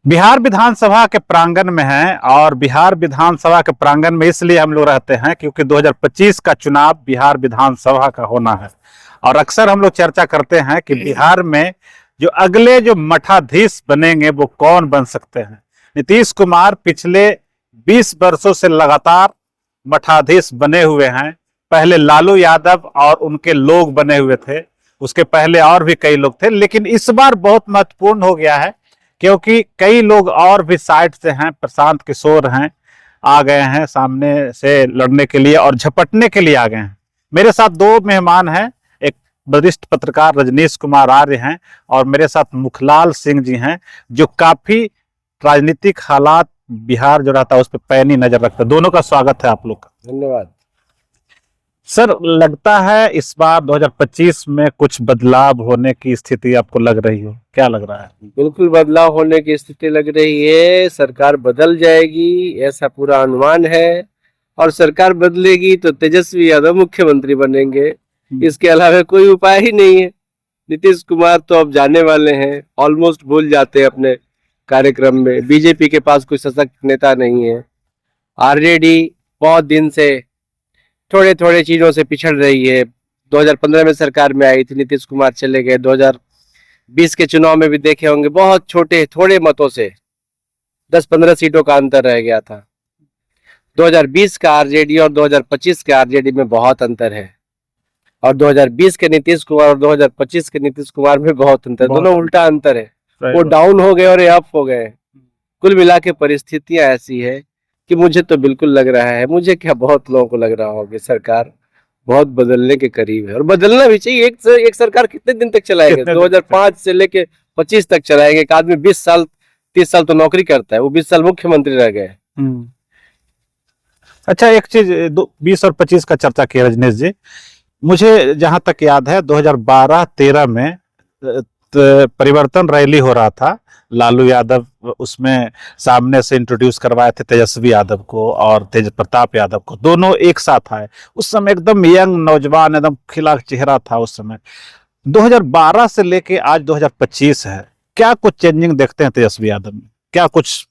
बिहार विधानसभा के प्रांगण में हैं और बिहार विधानसभा के प्रांगण में इसलिए हम लोग रहते हैं क्योंकि 2025 का चुनाव बिहार विधानसभा का होना है। और अक्सर हम लोग चर्चा करते हैं कि बिहार में जो अगले जो मठाधीश बनेंगे वो कौन बन सकते हैं। नीतीश कुमार पिछले 20 वर्षों से लगातार मठाधीश बने हुए हैं। पहले लालू यादव और उनके लोग बने हुए थे, उसके पहले और भी कई लोग थे, लेकिन इस बार बहुत महत्वपूर्ण हो गया है क्योंकि कई लोग और भी साइड से हैं। प्रशांत किशोर हैं, आ गए हैं सामने से लड़ने के लिए और झपटने के लिए आ गए हैं। मेरे साथ दो मेहमान हैं, एक वरिष्ठ पत्रकार रजनीश कुमार आर्य हैं और मेरे साथ मुखलाल सिंह जी हैं जो काफी राजनीतिक हालात बिहार जो रहता है उस पर पैनी नजर रखते हैं। दोनों का स्वागत है आप लोग का। धन्यवाद सर, लगता है इस बार 2025 में कुछ बदलाव होने की स्थिति आपको लग रही हो, क्या लग रहा है? बिल्कुल बदलाव होने की स्थिति लग रही है। सरकार बदल जाएगी ऐसा पूरा अनुमान है और सरकार बदलेगी तो तेजस्वी यादव मुख्यमंत्री बनेंगे। इसके अलावा कोई उपाय ही नहीं है। नीतीश कुमार तो अब जाने वाले हैं, ऑलमोस्ट भूल जाते हैं अपने कार्यक्रम में। बीजेपी के पास कोई सशक्त नेता नहीं है। आरजेडी बहुत दिन से थोड़े थोड़े चीजों से पिछड़ रही है। 2015 में सरकार में आई थी, नीतीश कुमार चले गए। 2020 के चुनाव में भी देखे होंगे, बहुत छोटे थोड़े मतों से 10-15 सीटों का अंतर रह गया था। 2020 का आरजेडी और 2025 के आरजेडी में बहुत अंतर है और 2020 के नीतीश कुमार और 2025 के नीतीश कुमार में बहुत अंतर, दोनों उल्टा अंतर है। वो डाउन हो गए और ये अप हो गए। कुल मिला के परिस्थितियां ऐसी है कि मुझे तो बिल्कुल लग रहा है, मुझे क्या बहुत लोगों को लग रहा होगा, सरकार बहुत बदलने के करीब है और बदलना भी चाहिए। एक सरकार कितने दिन तक चलाएंगे? 2005 से लेके 25 तक चलाएंगे। एक आदमी 20 साल 30 साल तो नौकरी करता है, वो 20 साल मुख्यमंत्री रह गए। अच्छा, एक चीज 20 और 25 का चर्चा किया रजनीश जी, मुझे जहां तक याद है 2012-13 में परिवर्तन रैली हो रहा था। लालू यादव उसमें सामने से इंट्रोड्यूस करवाए थे तेजस्वी यादव को और तेज प्रताप यादव को, दोनों एक साथ आए। उस समय एकदम यंग नौजवान एकदम खिला चेहरा था उस समय। 2012 से लेके आज 2025 है, क्या कुछ चेंजिंग देखते हैं तेजस्वी यादव में? क्या कुछ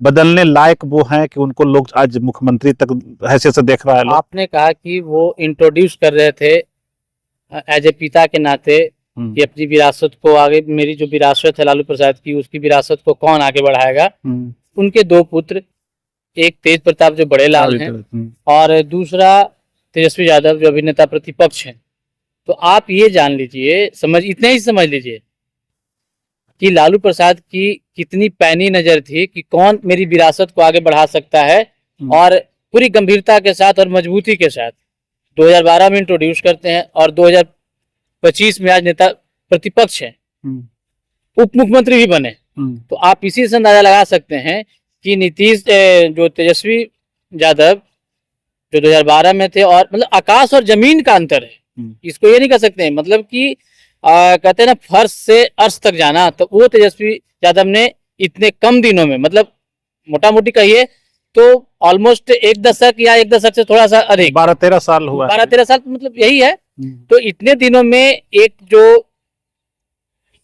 बदलने लायक वो हैं कि उनको लोग आज मुख्यमंत्री तक हैसियत से देख रहा है? आपने कहा कि वो इंट्रोड्यूस कर रहे थे एज ए पिता के नाते कि अपनी विरासत को आगे, मेरी जो विरासत है लालू प्रसाद की, उसकी विरासत को कौन आगे बढ़ाएगा। उनके दो पुत्र, एक तेज प्रताप जो बड़े लाल हैं और दूसरा तेजस्वी यादव जो अभिनेता प्रतिपक्ष हैं। तो आप ये जान लीजिए, इतने ही समझ लीजिए कि लालू प्रसाद की कितनी पैनी नजर थी कि कौन मेरी विरासत को आगे बढ़ा सकता है। और पूरी गंभीरता के साथ और मजबूती के साथ 2012 में इंट्रोड्यूस करते हैं और 2025 में आज नेता प्रतिपक्ष है, उप मुख्यमंत्री भी बने। तो आप इसी से अंदाजा लगा सकते हैं कि नीतीश जो तेजस्वी यादव जो 2012 में थे, और मतलब आकाश और जमीन का अंतर है। इसको ये नहीं कह सकते हैं, मतलब कि कहते हैं ना फर्श से अर्श तक जाना, तो वो तेजस्वी यादव ने इतने कम दिनों में, मतलब मोटा मोटी कहिए तो ऑलमोस्ट एक दशक या एक दशक से थोड़ा सा अधिक, 12-13 साल हुआ, 12-13 साल मतलब यही है। तो इतने दिनों में एक जो,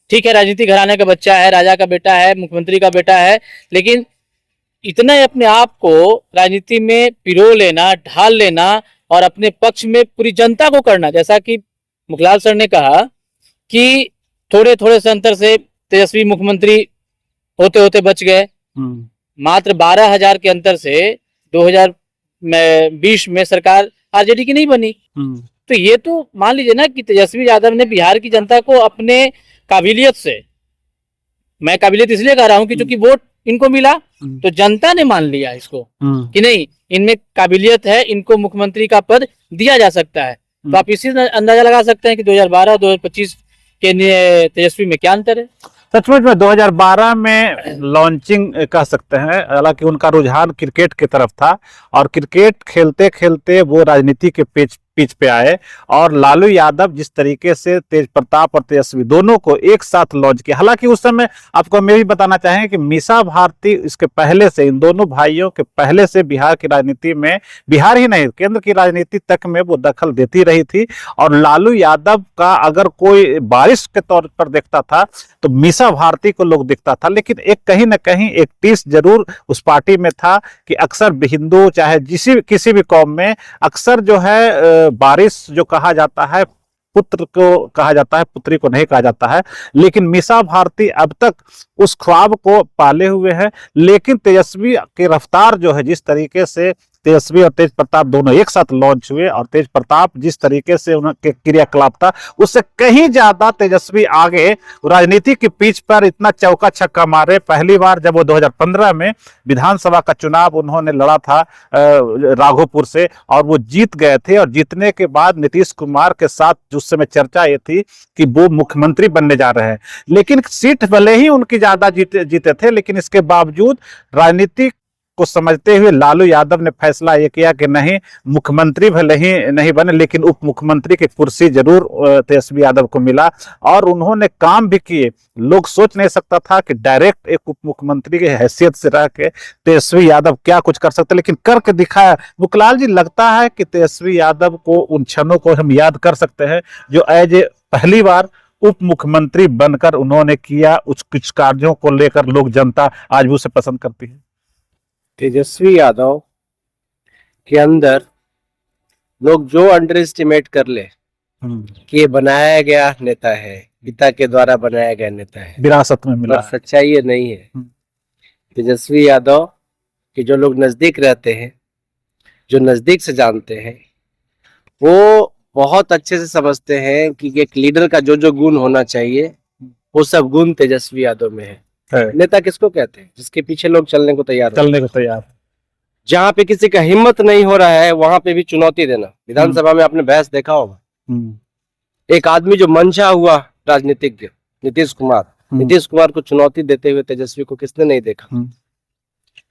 ठीक है राजनीतिक घराने का बच्चा है, राजा का बेटा है, मुख्यमंत्री का बेटा है, लेकिन इतना अपने आप को राजनीति में पिरो लेना, ढाल लेना और अपने पक्ष में पूरी जनता को करना, जैसा कि मुखलाल सर ने कहा कि थोड़े थोड़े से अंतर से तेजस्वी मुख्यमंत्री होते होते बच गए। मात्र 12,000 के अंतर से 2020 में सरकार आरजेडी की नहीं बनी। तो ये तो मान लीजिए ना कि तेजस्वी यादव ने बिहार की जनता को अपने काबिलियत से, मैं काबिलियत इसलिए कह रहा हूं कि चूंकि वोट इनको मिला तो जनता ने मान लिया इसको कि नहीं, इनमें काबिलियत है, इनको मुख्यमंत्री का पद दिया जा सकता है। तो आप इसी अंदाजा लगा सकते हैं कि 2012 2025 के तेजस्वी में क्या अंतर है। सचमुच में 2012 में लॉन्चिंग कह सकते हैं, हालांकि उनका रुझान क्रिकेट की तरफ था और क्रिकेट खेलते खेलते वो राजनीति के पेच पिच पे आए और लालू यादव जिस तरीके से तेज प्रताप और तेजस्वी दोनों को एक साथ लॉन्च किया। हालांकि उस समय आपको मैं भी बताना चाहेंगे कि मीसा भारती इसके पहले से, इन दोनों भाइयों के पहले से बिहार की राजनीति में, बिहार ही नहीं केंद्र की राजनीति तक में वो दखल देती रही थी। और लालू यादव का अगर कोई बारिश के तौर पर देखता था तो मीसा भारती को लोग दिखता था। लेकिन एक कहीं ना कहीं एक टीस जरूर उस पार्टी में था कि अक्सर हिंदू चाहे किसी भी कौम में अक्सर जो है बारिश जो कहा जाता है पुत्र को कहा जाता है, पुत्री को नहीं कहा जाता है। लेकिन मीसा भारती अब तक उस ख्वाब को पाले हुए है। लेकिन तेजस्वी की रफ्तार जो है, जिस तरीके से तेजस्वी और तेज प्रताप दोनों एक साथ लॉन्च हुए और तेज प्रताप जिस तरीके से उनके क्रियाकलाप था उससे कहीं ज्यादा तेजस्वी आगे राजनीति की पिच पर इतना चौका छक्का मारे। पहली बार जब वो 2015 में विधानसभा का चुनाव उन्होंने लड़ा था राघोपुर से और वो जीत गए थे। और जीतने के बाद नीतीश कुमार के साथ उस समय चर्चा ये थी कि वो मुख्यमंत्री बनने जा रहे हैं। लेकिन सीट भले ही उनकी ज्यादा जीते थे, लेकिन इसके बावजूद राजनीति को समझते हुए लालू यादव ने फैसला ये किया कि नहीं, मुख्यमंत्री भले ही नहीं बने लेकिन उप मुख्यमंत्री की कुर्सी जरूर तेजस्वी यादव को मिला। और उन्होंने काम भी किए। लोग सोच नहीं सकता था कि डायरेक्ट एक उप मुख्यमंत्री की हैसियत से रह के तेजस्वी यादव क्या कुछ कर सकते, लेकिन करके दिखाया। मुखलाल जी, लगता है कि तेजस्वी यादव को उन क्षणों को हम याद कर सकते हैं जो एज ए पहली बार उप मुख्यमंत्री बनकर उन्होंने किया, कुछ कार्यों को लेकर लोग, जनता आज भी उसे पसंद करती है। तेजस्वी यादव के अंदर लोग जो अंडर एस्टिमेट कर ले कि ये बनाया गया नेता है, पिता के द्वारा बनाया गया नेता है, विरासत में मिला, सच्चाई ये नहीं है। तेजस्वी यादव के जो लोग नजदीक रहते हैं, जो नजदीक से जानते हैं, वो बहुत अच्छे से समझते हैं कि एक लीडर का जो जो गुण होना चाहिए वो सब गुण तेजस्वी यादव में है। नेता किसको कहते हैं? जिसके पीछे लोग चलने को तैयार। जहाँ पे किसी का हिम्मत नहीं हो रहा है वहां पे भी चुनौती देना। विधानसभा में आपने बहस देखा होगा, एक आदमी जो मंझा हुआ राजनीतिज्ञ नीतीश कुमार को चुनौती देते हुए तेजस्वी को किसने नहीं देखा?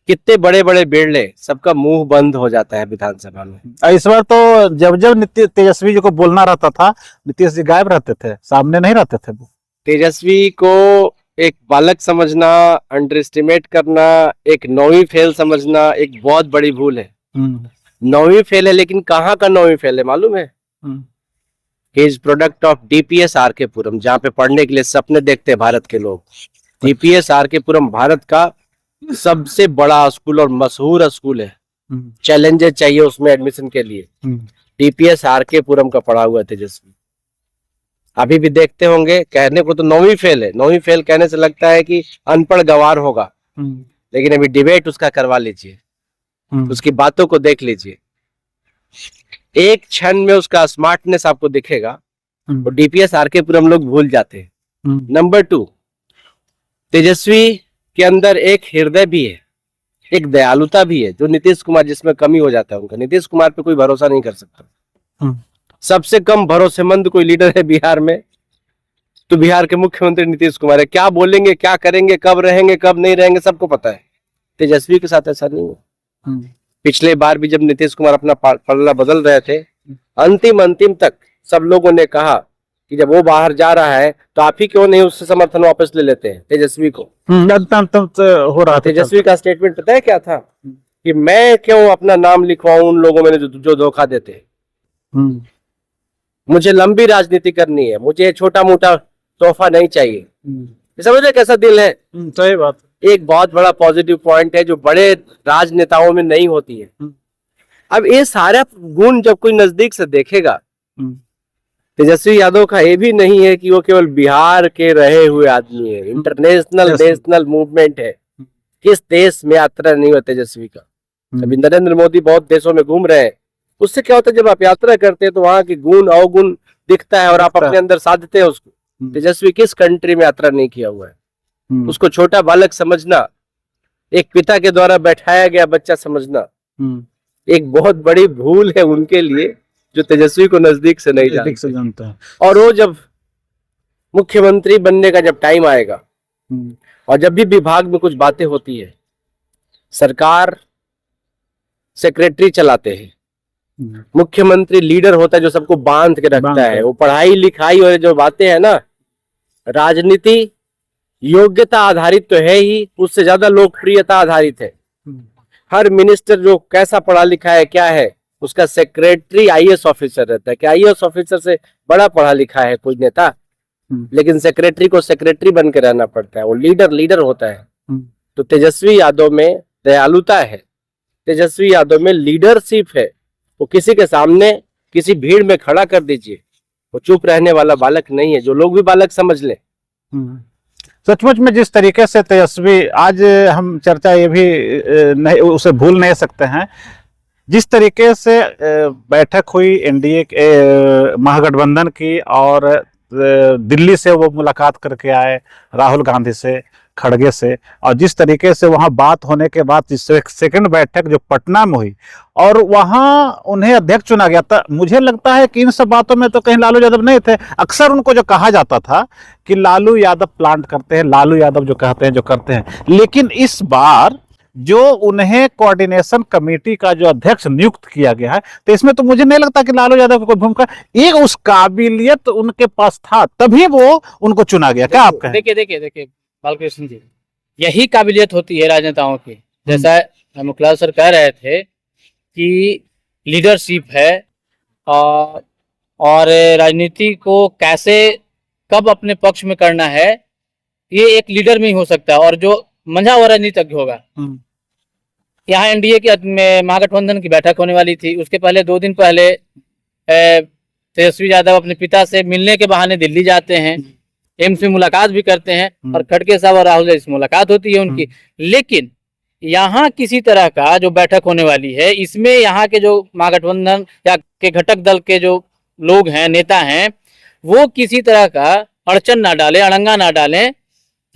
कितने बड़े बड़े बेड़ले, सबका मुंह बंद हो जाता है विधानसभा में। इस बार तो जब तेजस्वी जी को बोलना रहता था, नीतीश जी गायब रहते थे, सामने नहीं रहते थे। वो तेजस्वी को एक बालक समझना, अंडर एस्टिमेट करना, एक 9वीं फेल समझना एक बहुत बड़ी भूल है। 9वीं फेल है, लेकिन कहाँ का 9वीं फेल है मालूम है? He is product of DPS RK Puram, जहाँ पे पढ़ने के लिए सपने देखते हैं भारत के लोग। डीपीएस आरके पुरम भारत का सबसे बड़ा स्कूल और मशहूर स्कूल है। चैलेंजेस चाहिए उसमें एडमिशन के लिए। डीपीएस आरके पुरम का पढ़ा हुआ तेजस्वी। अभी भी देखते होंगे, कहने को तो 9वीं फेल है, 9वीं फेल कहने से लगता है कि अनपढ़ गवार होगा, लेकिन अभी डिबेट उसका करवा लीजिए, उसकी बातों को देख लीजिए, एक क्षण में उसका स्मार्टनेस आपको दिखेगा। तो डीपीएस आरके पुरम लोग भूल जाते हैं। नंबर 2, तेजस्वी के अंदर एक हृदय भी है, एक दयालुता भी है, जो नीतीश कुमार जिसमें कमी हो जाता है उनका। नीतीश कुमार पे कोई भरोसा नहीं कर सकता। सबसे कम भरोसेमंद कोई लीडर है बिहार में तो बिहार के मुख्यमंत्री नीतीश कुमार है। क्या बोलेंगे, क्या करेंगे, कब रहेंगे, कब नहीं रहेंगे, सबको पता है। तेजस्वी के साथ ऐसा नहीं है। पिछले बार भी जब नीतीश कुमार अपना पलड़ा बदल रहे थे, अंतिम तक सब लोगों ने कहा कि जब वो बाहर जा रहा है तो आप ही क्यों नहीं उससे समर्थन वापस ले लेते हैं तेजस्वी को। हो रहा था। तेजस्वी का स्टेटमेंट पता है क्या था? कि मैं क्यों अपना नाम लिखवाऊं उन लोगों में जो धोखा देते हैं। मुझे लंबी राजनीति करनी है, मुझे छोटा मोटा तोहफा नहीं चाहिए। समझ रहे कैसा दिल है? सही बात। एक बहुत बड़ा पॉजिटिव पॉइंट है जो बड़े राजनेताओं में नहीं होती है। अब ये सारा गुण जब कोई नजदीक से देखेगा, तेजस्वी यादव का ये भी नहीं है कि वो केवल बिहार के रहे हुए आदमी है, इंटरनेशनल नेशनल मूवमेंट है। किस देश में यात्रा नहीं हुआ तेजस्वी का? अभी नरेंद्र मोदी बहुत देशों में घूम रहे हैं। उससे क्या होता है, जब आप यात्रा करते हैं तो वहां के गुण अवगुण दिखता है और आप अपने अंदर साधते हैं उसको। तेजस्वी किस कंट्री में यात्रा नहीं किया हुआ है? उसको छोटा बालक समझना, एक पिता के द्वारा बैठाया गया बच्चा समझना एक बहुत बड़ी भूल है उनके लिए, जो तेजस्वी को नजदीक से नहीं जानते हैं। और वो जब मुख्यमंत्री बनने का जब टाइम आएगा और जब भी विभाग में कुछ बातें होती है, सरकार सेक्रेटरी चलाते हैं, मुख्यमंत्री लीडर होता है जो सबको बांध के रखता है। वो पढ़ाई लिखाई और जो बातें है ना, राजनीति योग्यता आधारित तो है ही, उससे ज्यादा लोकप्रियता आधारित है। हर मिनिस्टर जो कैसा पढ़ा लिखा है क्या है, उसका सेक्रेटरी आईएएस ऑफिसर रहता है। क्या आईएएस ऑफिसर से बड़ा पढ़ा लिखा है कोई नेता? लेकिन सेक्रेटरी को सेक्रेटरी बन के रहना पड़ता है, वो लीडर होता है। तो तेजस्वी यादव में दयालुता है, तेजस्वी यादव में लीडरशिप है। वो किसी के सामने किसी भीड़ में खड़ा कर दीजिए, वो चुप रहने वाला बालक नहीं है, जो लोग भी बालक समझ ले। सचमुच में जिस तरीके से तेजस्वी, आज हम चर्चा ये भी नहीं, उसे भूल नहीं सकते हैं, जिस तरीके से बैठक हुई एनडीए महागठबंधन की, और दिल्ली से वो मुलाकात करके आए राहुल गांधी से, खड़गे से, और जिस तरीके से वहां बात होने के बाद सेकंड बैठक जो पटना में हुई और वहां उन्हें अध्यक्ष चुना गया था, मुझे लगता है कि इन सब बातों में तो कहीं लालू यादव नहीं थे। अक्सर उनको जो कहा जाता था कि लालू यादव प्लांट करते हैं, लालू यादव जो कहते हैं जो करते हैं, लेकिन इस बार जो उन्हें कोऑर्डिनेशन कमेटी का जो अध्यक्ष नियुक्त किया गया है, तो इसमें तो मुझे नहीं लगता कि लालू यादव की कोई भूमिका, एक उस काबिलियत उनके पास था तभी वो उनको चुना गया। क्या आप कहें? देखिए बालकृष्ण जी, यही काबिलियत होती है राजनेताओं की। जैसा मुखलाल सर कह रहे थे कि लीडरशिप है, और राजनीति को कैसे कब अपने पक्ष में करना है, ये एक लीडर में ही हो सकता है, और जो मंझा हुआ राजनीतिज्ञ होगा। यहाँ एनडीए की महागठबंधन की बैठक होने वाली थी, उसके पहले 2 दिन पहले तेजस्वी यादव अपने पिता से मिलने के बहाने दिल्ली जाते हैं, एम्स में मुलाकात भी करते हैं, और खड़गे साहब और राहुल से मुलाकात होती है उनकी। लेकिन यहाँ किसी तरह का जो बैठक होने वाली है, इसमें यहाँ के जो महागठबंधन या के घटक दल के जो लोग हैं, नेता हैं, वो किसी तरह का अड़चन ना डालें, अड़ंगा ना डालें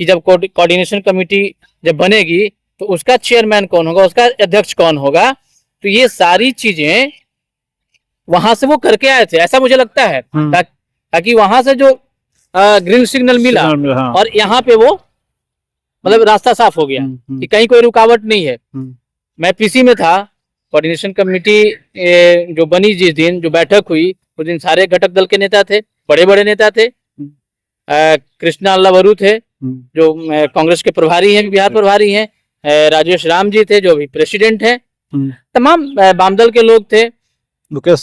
कि जब कोऑर्डिनेशन कमेटी जब बनेगी तो उसका चेयरमैन कौन होगा, उसका अध्यक्ष कौन होगा। तो ये सारी चीजें वहां से वो करके आए थे, ऐसा मुझे लगता है, ताकि वहां से जो ग्रीन सिग्नल मिला, हाँ। और यहाँ पे वो मतलब रास्ता साफ हो गया कि कहीं कोई रुकावट नहीं है। मैं पीसी में था, कोऑर्डिनेशन कमेटी जो बनी, जिस दिन जो बैठक हुई उस दिन सारे घटक दल के नेता थे, बड़े बड़े नेता थे। कृष्णा अल्लावरू थे जो कांग्रेस के प्रभारी हैं, बिहार प्रभारी हैं, राजेश राम जी थे जो अभी प्रेसिडेंट हैं, तमाम वामदल के लोग थे, मुकेश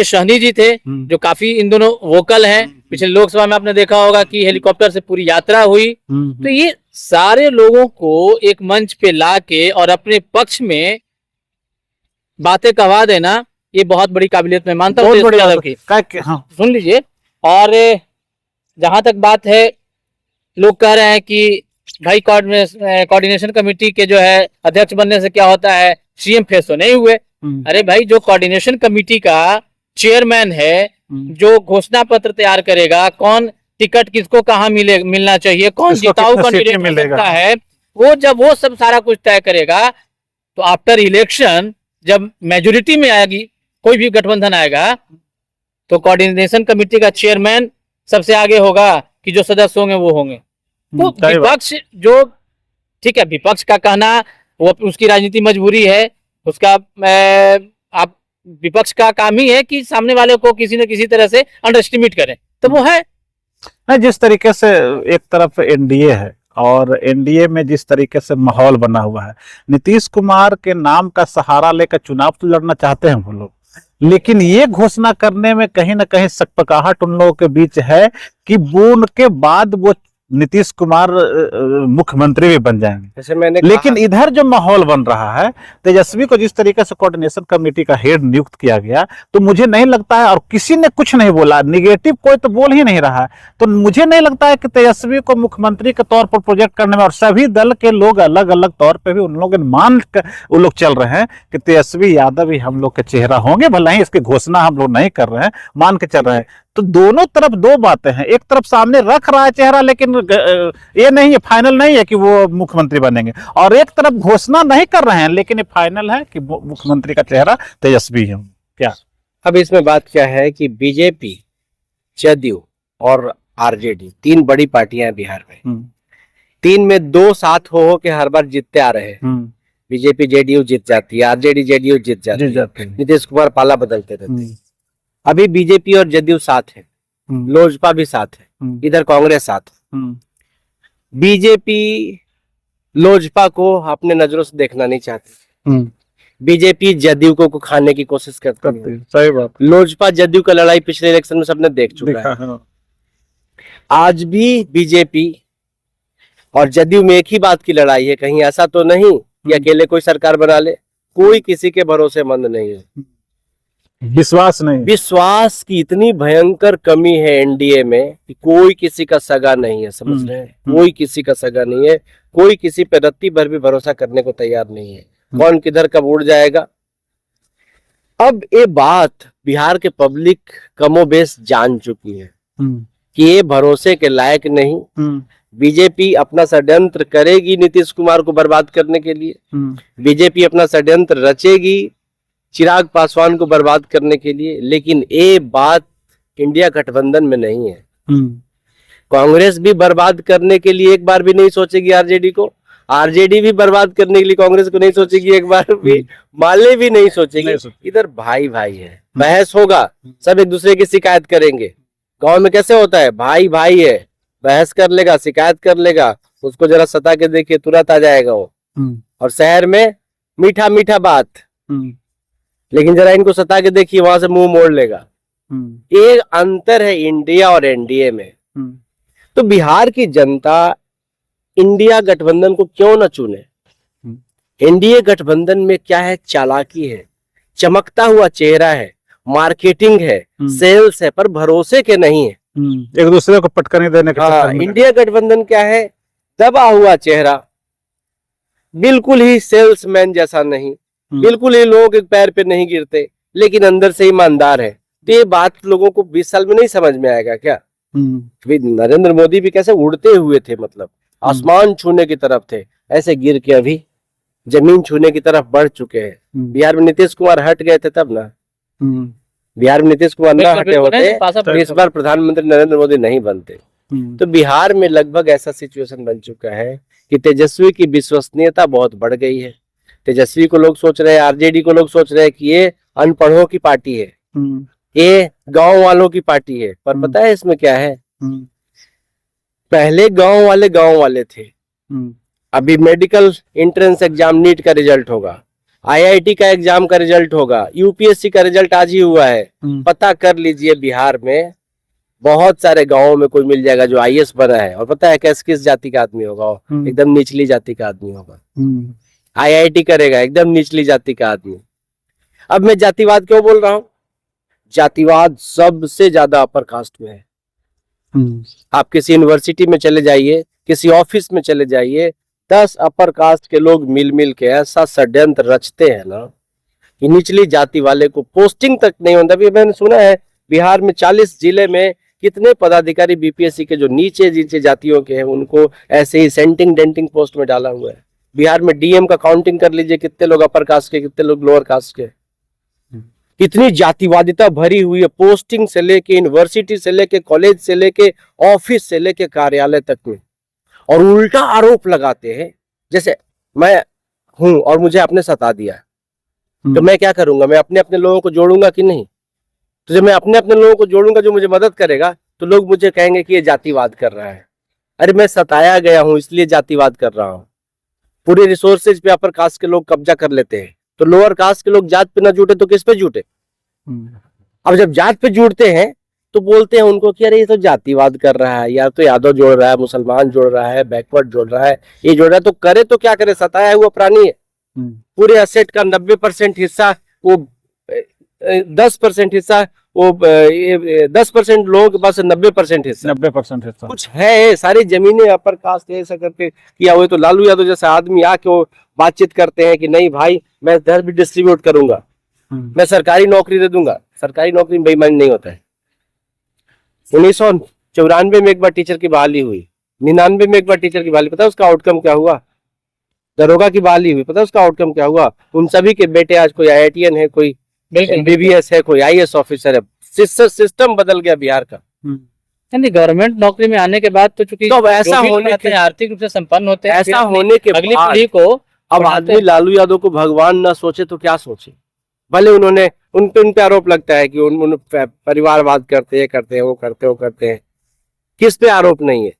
सहनी जी थे जो काफी इन दोनों वोकल हैं। पिछले लोकसभा में आपने देखा होगा कि हेलीकॉप्टर से पूरी यात्रा हुई। तो ये सारे लोगों को एक मंच पे लाके और अपने पक्ष में बातें कहवा देना, ये बहुत बड़ी काबिलियत मैं मानता हूँ यादव की। हाँ। सुन लीजिए, और जहां तक बात है, लोग कह रहे हैं कि भाई कोऑर्डिनेशन कमेटी के जो है अध्यक्ष बनने से क्या होता है, सीएम फेस तो नहीं हुए। अरे भाई, जो कोऑर्डिनेशन कमेटी का चेयरमैन है, जो घोषणा पत्र तैयार करेगा, कौन टिकट किसको कहाँ मिलना चाहिए, कौन जिताऊ कैंडिडेट मिल सकता है, वो सब सारा कुछ तय करेगा। तो आफ्टर इलेक्शन जब मेजोरिटी में आएगी, कोई भी गठबंधन आएगा, तो कोऑर्डिनेशन कमेटी का चेयरमैन सबसे आगे होगा कि जो सदस्य होंगे वो होंगे। तो विपक्ष जो, ठीक है, विपक्ष का कहना वो उसकी राजनीति मजबूरी है, उसका आप विपक्ष का काम ही है कि सामने वाले को किसी न किसी तरह से अंडर एस्टिमेट करें, तो वो है ना। जिस तरीके से एक तरफ एनडीए है और एनडीए में जिस तरीके से माहौल बना हुआ है, नीतीश कुमार के नाम का सहारा लेकर चुनाव तो लड़ना चाहते हैं वो लोग, लेकिन ये घोषणा करने में कहीं ना कहीं सकपकाहट उन लोगों के बीच है कि वो उनके बाद वो नीतीश कुमार मुख्यमंत्री भी बन जाएंगे। जैसे मैंने लेकिन इधर जो माहौल बन रहा है, तेजस्वी को जिस तरीके से कोऑर्डिनेशन कमेटी का हेड नियुक्त किया गया, तो मुझे नहीं लगता है, और किसी ने कुछ नहीं बोला, निगेटिव कोई तो बोल ही नहीं रहा है, तो मुझे नहीं लगता है कि तेजस्वी को मुख्यमंत्री के तौर पर प्रोजेक्ट करने में, और सभी दल के लोग अलग अलग तौर पर भी उन लोग मान कर वो लोग चल रहे हैं कि तेजस्वी यादव ही हम लोग के चेहरा होंगे, भले ही इसकी घोषणा हम लोग नहीं कर रहे हैं, मान के चल रहे हैं। तो दोनों तरफ दो बातें हैं, एक तरफ सामने रख रहा है चेहरा, लेकिन ये नहीं है, फाइनल नहीं है कि वो मुख्यमंत्री बनेंगे, और एक तरफ घोषणा नहीं कर रहे हैं लेकिन ये फाइनल है कि मुख्यमंत्री का चेहरा तेजस्वी है। क्या अब इसमें बात क्या है कि बीजेपी, जदयू और आरजेडी 3 बड़ी पार्टियां हैं बिहार में। 3 में 2 साथ हो के हर बार जीतते आ रहे हैं, बीजेपी जेडीयू जीत जाती है, आरजेडी जेडीयू जीत जाती जी है, नीतीश कुमार पाला बदलते रहते हैं। अभी बीजेपी और जदयू साथ है, हम्म, लोजपा भी साथ है, हम्म, इधर कांग्रेस साथ है। हम्म, बीजेपी लोजपा को अपने नजरों से देखना नहीं चाहती, हम्म, बीजेपी जदयू को खाने की कोशिश करती है। करते हैं, सही बात लोजपा जदयू का लड़ाई पिछले इलेक्शन में सबने देख चुका देखा है। है। आज भी बीजेपी और जदयू में एक ही बात की लड़ाई है, कहीं ऐसा तो नहीं कि अकेले कोई सरकार बना ले। कोई किसी के भरोसेमंद नहीं है, विश्वास नहीं। विश्वास की इतनी भयंकर कमी है एनडीए में कि कोई किसी का सगा नहीं है, समझ रहे हैं? कोई किसी का सगा नहीं है, कोई किसी पे रत्ती भर भी भरोसा करने को तैयार नहीं है। कौन किधर कब उड़ जाएगा। अब ये बात बिहार के पब्लिक कमोबेश जान चुकी है कि ये भरोसे के लायक नहीं। बीजेपी अपना षड्यंत्र करेगी नीतीश कुमार को बर्बाद करने के लिए, बीजेपी अपना षड्यंत्र रचेगी चिराग पासवान को बर्बाद करने के लिए, लेकिन ये बात इंडिया गठबंधन में नहीं है। कांग्रेस भी बर्बाद करने के लिए एक बार भी नहीं सोचेगी आरजेडी को, आरजेडी भी बर्बाद करने के लिए कांग्रेस को नहीं सोचेगी एक बार भी, माले भी नहीं सोचेगी। इधर भाई भाई है, बहस होगा, सब एक दूसरे की शिकायत करेंगे। गांव में कैसे होता है, भाई भाई है, बहस कर लेगा, शिकायत कर लेगा, उसको जरा सता के देखिए तुरंत आ जाएगा वो। और शहर में मीठा मीठा बात, लेकिन जरा इनको सता के देखिए वहां से मुंह मोड़ लेगा। एक अंतर है इंडिया और एनडीए में। तो बिहार की जनता इंडिया गठबंधन को क्यों न चुने। एनडीए गठबंधन में क्या है, चालाकी है, चमकता हुआ चेहरा है, मार्केटिंग है, सेल्स है, पर भरोसे के नहीं है, एक दूसरे को पटकनी देने का। हाँ, इंडिया गठबंधन क्या है, दबा हुआ चेहरा, बिल्कुल ही सेल्समैन जैसा नहीं, बिल्कुल ही लोगों के पैर पे नहीं गिरते, लेकिन अंदर से ईमानदार है। तो ये बात लोगों को 20 साल में नहीं समझ में आएगा क्या। नरेंद्र मोदी भी कैसे उड़ते हुए थे, मतलब आसमान छूने की तरफ थे, ऐसे गिर के अभी जमीन छूने की तरफ बढ़ चुके हैं। बिहार में नीतीश कुमार हट गए थे तब ना, बिहार में नीतीश कुमार न हटे होते तो इस बार प्रधानमंत्री नरेंद्र मोदी नहीं बनते। तो बिहार में लगभग ऐसा सिचुएशन बन चुका है कि तेजस्वी की विश्वसनीयता बहुत बढ़ गई है। तेजस्वी को लोग सोच रहे हैं, आरजेडी को लोग सोच रहे हैं कि ये अनपढ़ों की पार्टी है, ये गांव वालों की पार्टी है। पर पता है इसमें क्या है, पहले गांव वाले थे, अभी मेडिकल एंट्रेंस एग्जाम नीट का रिजल्ट होगा, आईआईटी का एग्जाम का रिजल्ट होगा, यूपीएससी का रिजल्ट आज ही हुआ है। पता कर लीजिए बिहार में बहुत सारे गांवों में कोई मिल जाएगा जो आईएएस बना है, और पता है किस जाति का आदमी होगा, एकदम निचली जाति का आदमी होगा। आईआईटी करेगा, एकदम निचली जाति का आदमी। अब मैं जातिवाद क्यों बोल रहा हूं, जातिवाद सबसे ज्यादा अपर कास्ट में है। आप किसी यूनिवर्सिटी में चले जाइए, किसी ऑफिस में चले जाइए, 10 अपर कास्ट के लोग मिल के ऐसा षड्यंत्र रचते हैं ना कि निचली जाति वाले को पोस्टिंग तक नहीं होता। अभी मैंने सुना है बिहार में 40 जिले में कितने पदाधिकारी बीपीएससी के जो नीचे जातियों के हैं उनको ऐसे ही सेंटिंग डेंटिंग पोस्ट में डाला हुआ है। बिहार में डीएम का काउंटिंग कर लीजिए, कितने लोग अपर कास्ट के, कितने लोग लोअर कास्ट के। कितनी जातिवादिता भरी हुई है, पोस्टिंग से लेके, यूनिवर्सिटी से लेके, कॉलेज से लेके, ऑफिस से लेके, कार्यालय तक में। और उल्टा आरोप लगाते हैं, जैसे मैं हूं और मुझे आपने सता दिया तो मैं क्या करूंगा, मैं अपने लोगों को जोड़ूंगा कि नहीं। तो जब मैं अपने लोगों को जोड़ूंगा जो मुझे मदद करेगा, तो लोग मुझे कहेंगे कि ये जातिवाद कर रहा है। अरे मैं सताया गया हूं इसलिए जातिवाद कर रहा हूं। पूरे रिसोर्सेज पे अपर कास्ट के लोग कब्जा कर लेते हैं, तो लोअर कास्ट के लोग जात पे ना जुटे तो किस पे जुटे। अब जब जात पे जुड़ते हैं तो बोलते हैं उनको कि अरे ये तो जातिवाद कर रहा है, या तो यादव जोड़ रहा है, मुसलमान जोड़ रहा है, बैकवर्ड जोड़ रहा है, ये जोड़ रहा है। तो करे तो क्या करे, सताया हुआ प्राणी है। पूरे असेट का 90% हिस्सा वो 10% हिस्सा वो 10% लोगों के पास 90% हिस्सा, 90% हिस्सा कुछ है। सारी जमीनें अपर कास्ट ऐसा करके किया हुआ। तो लालू यादव जैसा आदमी आके वो बातचीत करते हैं कि नहीं भाई मैं इधर भी डिस्ट्रीब्यूट करूंगा, मैं सरकारी नौकरी दे दूंगा। सरकारी नौकरी में बेईमानी नहीं होता है। 1994 में एक बार टीचर की बहाली हुई, 99 में एक बार टीचर की बहाली, पता है उसका आउटकम क्या हुआ। दरोगा की बहाली हुई, पता है उसका आउटकम क्या हुआ। उन सभी के बेटे आज कोई IITN है, कोई MBBS है, कोई IAS ऑफिसर है। सिस्टम बदल गया बिहार का। गवर्नमेंट नौकरी में आने के बाद तो चूंकि तो ऐसा होने के आर्थिक रूप से संपन्न होते हैं, ऐसा होने के अगली बाद पीढ़ी को अब आदमी लालू यादव को भगवान ना सोचे तो क्या सोचे। भले उन्होंने उन पे आरोप लगता है कि उन परिवारवाद करते हैं, वो करते हैं। किस पे आरोप नहीं है?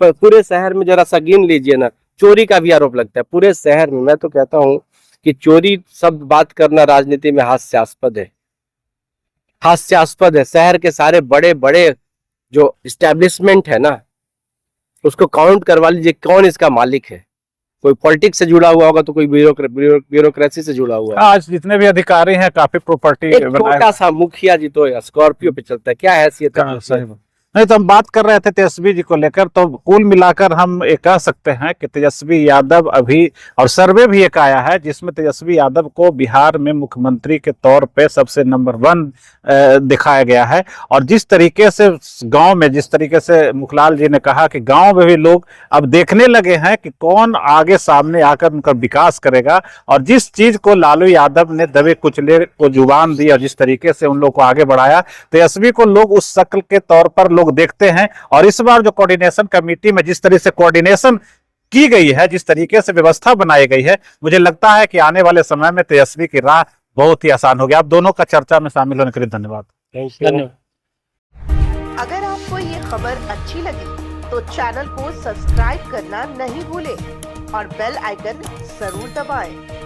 पर पूरे शहर में जरा सा गिन लीजिए ना, चोरी का भी आरोप लगता है पूरे शहर में। मैं तो कहता हूँ कि चोरी शब्द बात करना राजनीति में हास्यास्पद है, हास्यास्पद है। शहर के सारे बड़े बड़े जो इस्टेब्लिशमेंट है ना, उसको काउंट करवा लीजिए, कौन इसका मालिक है। कोई पॉलिटिक्स से जुड़ा हुआ होगा तो कोई ब्यूरोक्रेसी से जुड़ा हुआ है। आज जितने भी अधिकारी हैं काफी प्रॉपर्टी एक छोटा सा मुखिया जी तो स्कॉर्पियो पे चलता है, क्या हैसियत है? सही नहीं, तो हम बात कर रहे थे तेजस्वी जी को लेकर, तो कुल मिलाकर हम ये कह सकते हैं कि तेजस्वी यादव अभी, और सर्वे भी एक आया है जिसमें तेजस्वी यादव को बिहार में मुख्यमंत्री के तौर पे सबसे नंबर 1 दिखाया गया है। और जिस तरीके से गांव में, जिस तरीके से मुखलाल जी ने कहा कि गांव में भी लोग अब देखने लगे हैं कि कौन आगे सामने आकर उनका विकास करेगा, और जिस चीज को लालू यादव ने दबे कुचले को जुबान दी और जिस तरीके से उन लोग को आगे बढ़ाया, तेजस्वी को लोग उस शक्ल के तौर पर लोग देखते हैं। और इस बार जो कोऑर्डिनेशन कमेटी में जिस तरह से कोऑर्डिनेशन की गई है, जिस तरीके से व्यवस्था बनाई गई है, मुझे लगता है कि आने वाले समय में तेजस्वी की राह बहुत ही आसान हो गया। आप दोनों का चर्चा में शामिल होने के लिए धन्यवाद। धन्यवाद। अगर आपको ये खबर अच्छी लगी तो चैनल को सब्सक्राइब करना नहीं भूलें और बेल आइकन जरूर दबाएं।